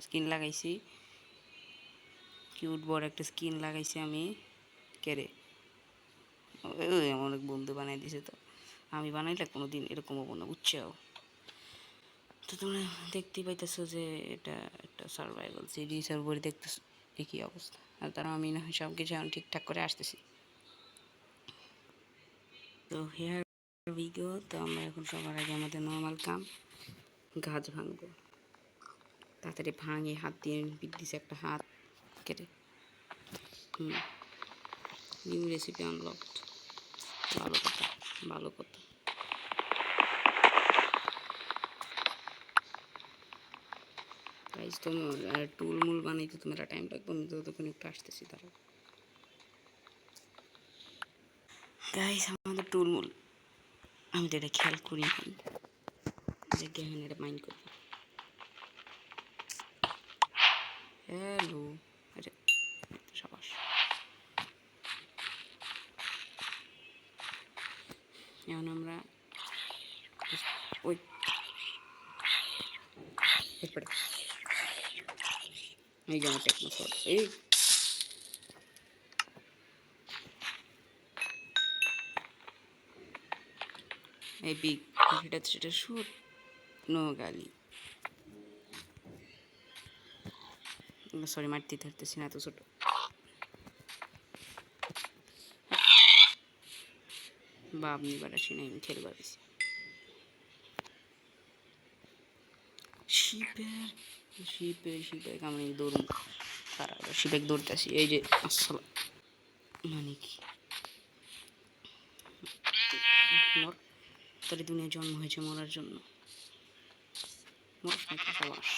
Skin লাগাইছি, cute বড় একটা স্কিন লাগাইছি আমি। কেরে ওই আমার এক বন্ধু বানাই দিছে, তো আমি বানাইলে কোনো দিন এরকম হবো না, বুঝছো? তো তোমরা দেখতেই পাইতেছো যে এটা একটা সার্ভাইভাল সিরিজ, আর বই দেখতেছো একই অবস্থা। আর তারা আমি না সব কিছু এখন ঠিকঠাক করে আসতেছি। তো হেয়ার উই গো। তো আমরা এখন সবার আগে আমাদের নর্মাল কাম, গাছ ভাঙবো। তাড়াতাড়ি ভাঙে, হাত দিয়ে দিছে একটা হাত কেটে। New recipe unlocked. ভালো কথা, ভালো কথা। গাইজ তোমার টুল মুল বানাইতে তোমরা টাইম লাগবে, আমি ততক্ষণ একটু আসতেছি। তারা গাইজ আমাদের টুল মুল আমি তো এটা খেয়াল করি নাই, যে গেহেন এটা মাইন্ড করবো। হ্যালো, আরে সাবাস। এখন আমরা ওই এরপরে এই যে আমার টেকনো শট, এই বিগ সেটা শুট নো গালি। সরি, মারতে ধরতেছি না, এত ছোট। বাপ নিবার আসি নাই, আমি খেলবার আসি। শিপে আমি দৌড় খারাপ, শিপে দৌড়তেছি। এই যে আসসালাম মানে কি মর, তোর দুনিয়া জন্ম হয়েছে মরার জন্য, মরস নাকি সাবাস।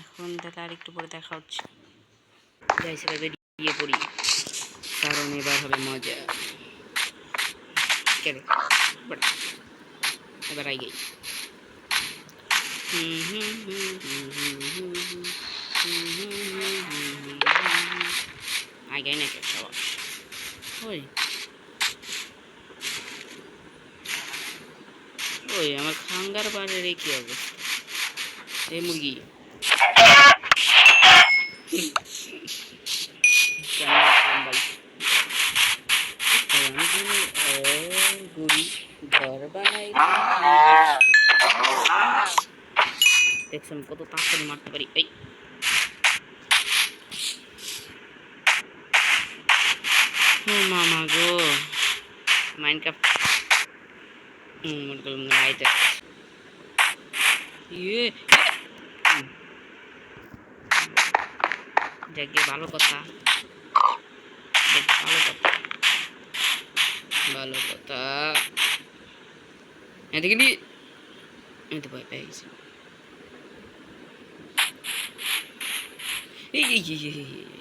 এখন তাহলে আর একটু পরে দেখা হচ্ছে। যাইছে বেরিয়ে পড়ি, কারণ এবার হবে মজা। কেরে এবার আই গেই। আই গাই নাকি সাবাস। ওই ওই আমার খাঙ্গার বাড়ির কি অবস্থা? এই মুরগি ঘর বানাই দেখছেন কত তাড়াতাড়ি মারতে পারি। এই ও মামা গো, মাইনক্রাফট আইতে ইয়ে যাকে ভালো কথা, ভালো কথা, ভালো কথা। এদিকে নি এতে ভয় পেয়ে গেছি।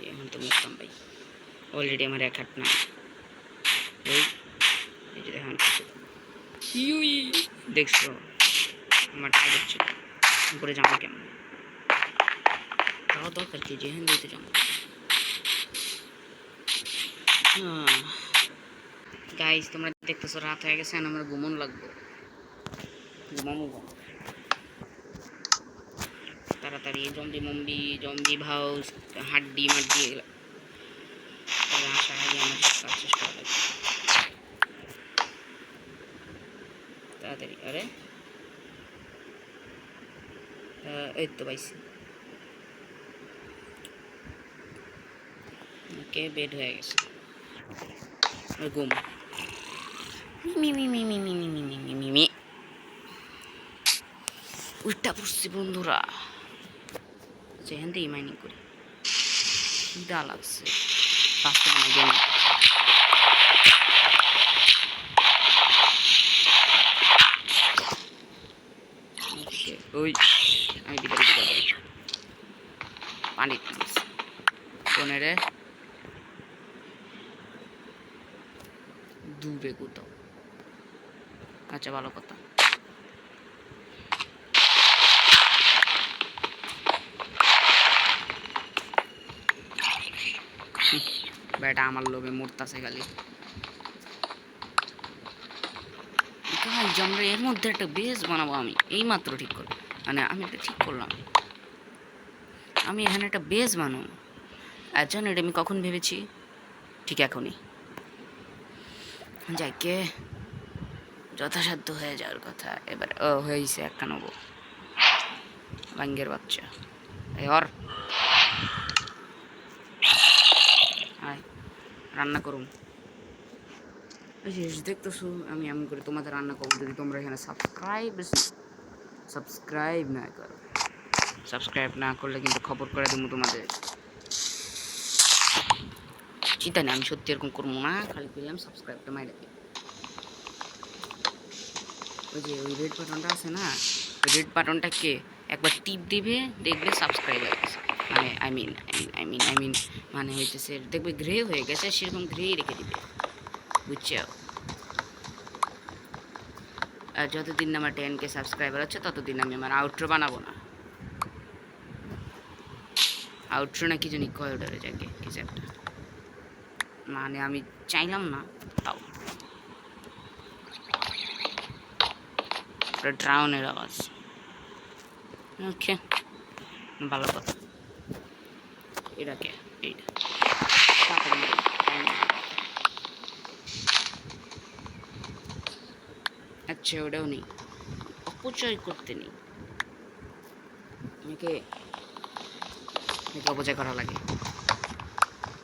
এখন তো মুখতাম ভাই, অলরেডি আমার এক হাত নাই। এই যে দেখেন দেখছো আমার টাইগার ছিল উপরে যাবো কেমন, তাও দরকার কি যেখান দিতে যাবো। গাইজ তোমরা দেখতেছো রাত হয়ে গেছে, আমার ঘুমন লাগবো, ঘুমামো তাড়াতাড়ি। জম্বি ভাউস হাড্ডি মাড্ডি আসার আগে আমার সব কাজ শেষ করা লাগবে তাড়াতাড়ি। আরে এই তো পাইছি, ওকে বেড হয়ে গেছে, ঘুম। উল্টা পড়ছি বন্ধুরা, যেখান থেকে মাইনিং করি খিদা লাগছে, বাঁচতে বানাই গেম। ওই আমি ভিতরে পানি কোনে রে দূরে কোথাও। আচ্ছা ভালো কথা। বেটা আমার লোভে মরতাছে খালি। গাইজ আমরা এর মধ্যে একটা বেস বানাবো। আমি এইমাত্র ঠিক করলাম, মানে আমি এটা ঠিক করলাম, আমি এখানে একটা বেস বানাবো। আর জানো এটা আমি কখন ভেবেছি? ঠিক এখনই। যাকে যথাসাধ্য হয়ে যাওয়ার কথা এবার হয়েছে একটা নেবো বাঙ্গের বাচ্চা। এর আয় রান্না করুন। দেখতেছো আমি এমন করে তোমাদের রান্না করবো, যদি তোমরা এখানে সাবস্ক্রাইব না করো। সাবস্ক্রাইব না করলে কিন্তু খবর করে দেবো তোমাদের। চিন্তা নেই, আমি সত্যি এরকম করবো না, খালি পেলাম সাবস্ক্রাইবটা মাইরে দিই। ওই যে ওই রেড বাটনটা আছে না, ওই রেড বাটনটাকে একবার টিপ দিবে, দেখবে সাবস্ক্রাইব হয়ে গেছে। মানে আই মিন মানে হইতেছে দেখবে গ্রে হয়ে গেছে, সেরকম গ্রেই রেখে দিবে, বুঝছো? আর যতদিন আমার 10K সাবস্ক্রাইবার হচ্ছে ততদিন আমি আমার আউটরো বানাবো না। আউটরো না কি জানি কয় ওটারে যাকে কিছু একটা, মানে আমি চাইলাম না তাও। ড্রাউনের আওয়াজ, ওকে ভালো কথা। এটাকে এইটা আচ্ছা ওটাও নেই, অপচয় করতে নেই। আমাকে অপচয় করা লাগে,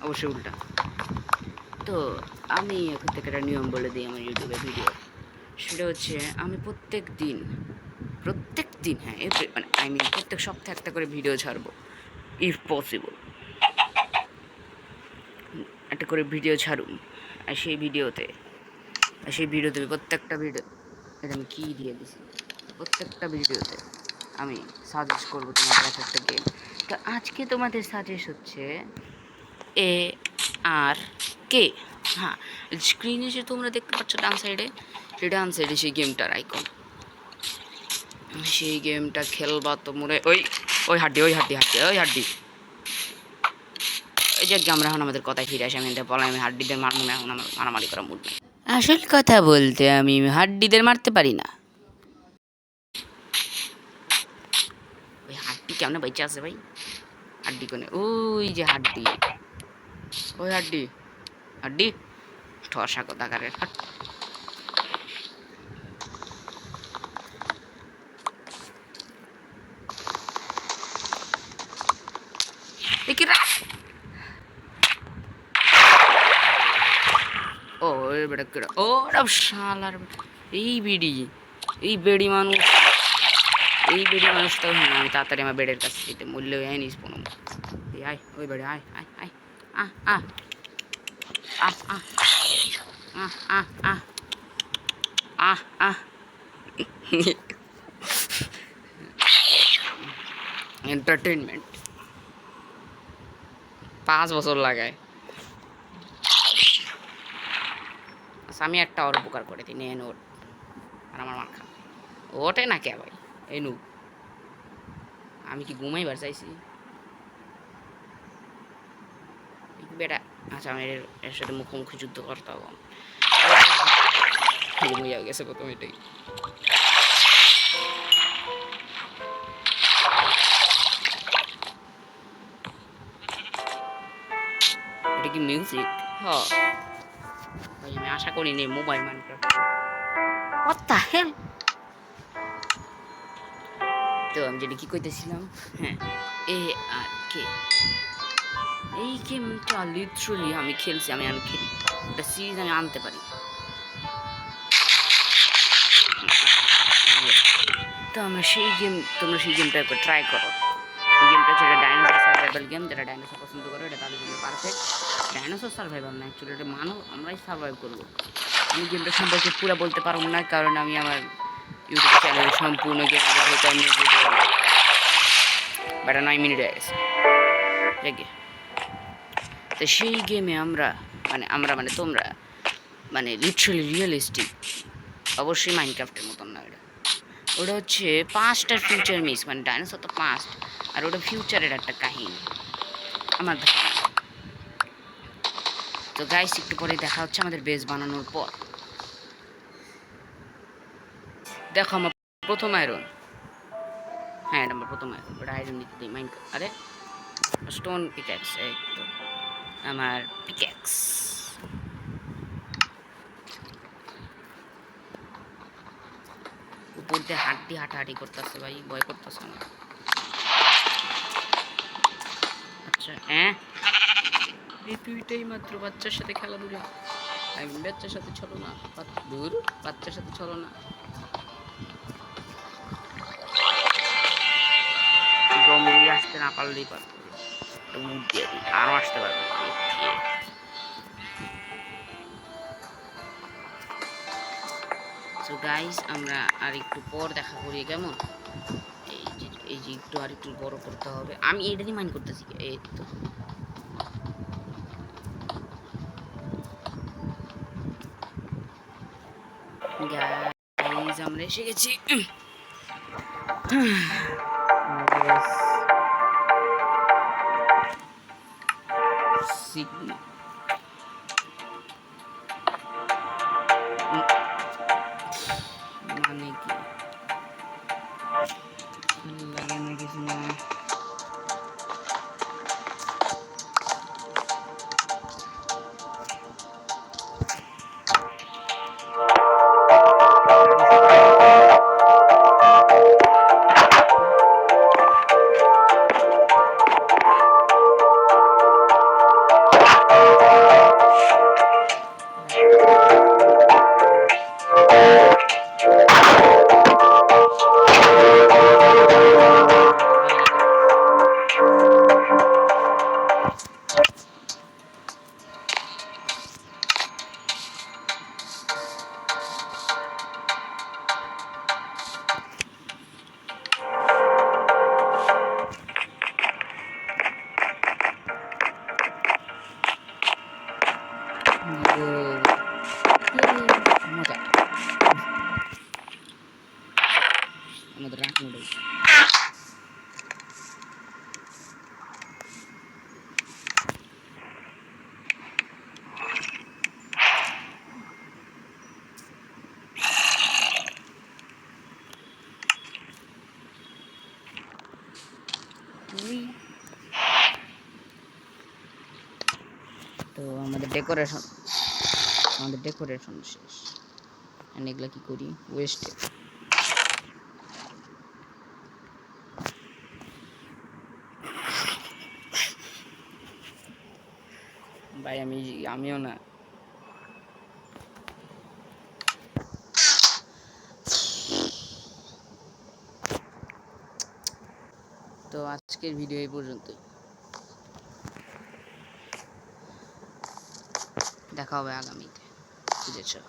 অবশ্যই উল্টা। তো আমি এখন থেকে একটা নিয়ম বলে দিই আমার ইউটিউবে ভিডিও, সেটা হচ্ছে আমি প্রত্যেক দিন হ্যাঁ মানে আই মিন প্রত্যেক সপ্তাহে একটা করে ভিডিও ছাড়বো, ইফ পসিবল একটা করে ভিডিও ছাড়ুন। আর সেই ভিডিওতে প্রত্যেকটা ভিডিও, এটা আমি কী দিয়ে দিছি, প্রত্যেকটা ভিডিওতে আমি সাজেস্ট করবো তোমাদের একটা গেম। তো আজকে তোমাদের সাজেস্ট হচ্ছে ARK। হ্যাঁ, স্ক্রিনে যে তোমরা দেখতে পাচ্ছ ডান সাইডে সেই গেমটার আইকন। সেই গেমটা খেলবা তোমরা ওই হাড্ডি এই যে আমরা এখন আমাদের কথায় ফিরে আসি। আমি বললাম আমি হাড্ডিদের মারবো না, এখন আমার মারামারি করা মুড নেই। আসল কথা বলতে আমি হাড্ডিদের মারতে পারি না। ওই হাড্ডি কেমন বেঁচে আছে ভাই? হাড্ডি কোনে? ওই যে হাড্ডি, ওই হাড্ডি ঠসা কোথাকারে। ও বেটা কেডা? ও শালার এই বেড়ি মানুষটাও হ্যাঁ, আমি তাড়াতাড়ি আমার বেডের কাছে দিতে মূল্য হয়ে নিস কোনো। আয় ওই বেড়ে আয় আয় আয় আহ আহ আহ আহ আহ আহ আহ আহ আহ এন্টারটেনমেন্ট 5 বছর লাগায়। আমি একটা ওর উপকার করে দিই, নেন ওর আর আমার মার খা। ওটাই না কে ভাই, এই নু আমি কি ঘুমাইবার চাইছি বেটা? আচ্ছা আমি এর সাথে মুখোমুখি যুদ্ধ করতে হবো। ঘুমিয়ে গেছে প্রথম এটাই। এটা কি মিউজিক? হ্যাঁ আমি আশা করিনি mobile Minecraft. What the hell? তো আমি যেটা কি কইতেছিলাম, হ্যাঁ ARK এই গেমটা লিটারালি আমি খেলছি, আমি খেলি একটা সিরিজ আমি আনতে পারি। তো তোমরা সেই গেমটা একবার ট্রাই করো। এই গেমটা হচ্ছে ডাইনোসর সার্ভাইভাল গেম, যারা ডাইনোসর পছন্দ করে এটা তাদের জন্য পারফেক্ট। ডাইনোসর সার্ভাইভাল না, অ্যাকচুয়ালি এটা আমরাই সার্ভাইভ করবো। আমি গেমটা সম্পর্কে পুরো বলতে পারবো না, কারণ আমি আমার ইউটিউব চ্যানেলে সম্পূর্ণ গেম আমি বাট 9 মিনিট হয়ে গেছে। তো সেই গেমে আমরা মানে তোমরা মানে লিটারালি রিয়েলিস্টিক, অবশ্যই মাইনক্রাফটের মতন না। ওটা হচ্ছে পাস্ট আর ফিউচার মিক্স, মানে ডাইনোসর তো পাস্ট আর ওটা ফিউচারের একটা কাহিনী আমার ধারণা। তো গাইস একটু পরে দেখা হচ্ছে আমাদের বেস বানানোর পর। দেখো আমার প্রথম আয়রন। হ্যাঁ এটা আমার প্রথম আয়রন, ওটা আয়রন দিতে দিই মাইন্ড। আরে স্টোন পিক্যাক্স, এই তো আমার পিক্যাক্স। উপর দিয়ে হাঁটাহাঁটি করতেছে ভাই, ভয় করতেছে আমার। আচ্ছা হ্যাঁ এই তুইটাই মাত্র বাচ্চার সাথে খেলাধুলা, আমি বাচ্চার সাথে চলো না, দূর বাচ্চার সাথে চলো না। জম্বি আসতে না পারলেই পারবো, মুখ দিয়ে দিই আরও আসতে পারবো। সো গাইস আমরা আর একটু পর দেখা করি কেমন। এই যে একটু আর একটু বড় করতে হবে, আমি এইটারই মাইন্ড করতেছি। এই তো গাইস আমরা এসে গেছি। সিগমা মানে কি লাগে না কিছু না। মজা আমাদের রাখ নুডলস। তো আমাদের ডেকোরেশন শেষ। এগুলা কি করি ওয়েস্টে। ভাই আমিও না। তো আজকের ভিডিও এই পর্যন্তই, দেখা হবে আগামীতে, বুঝেছো।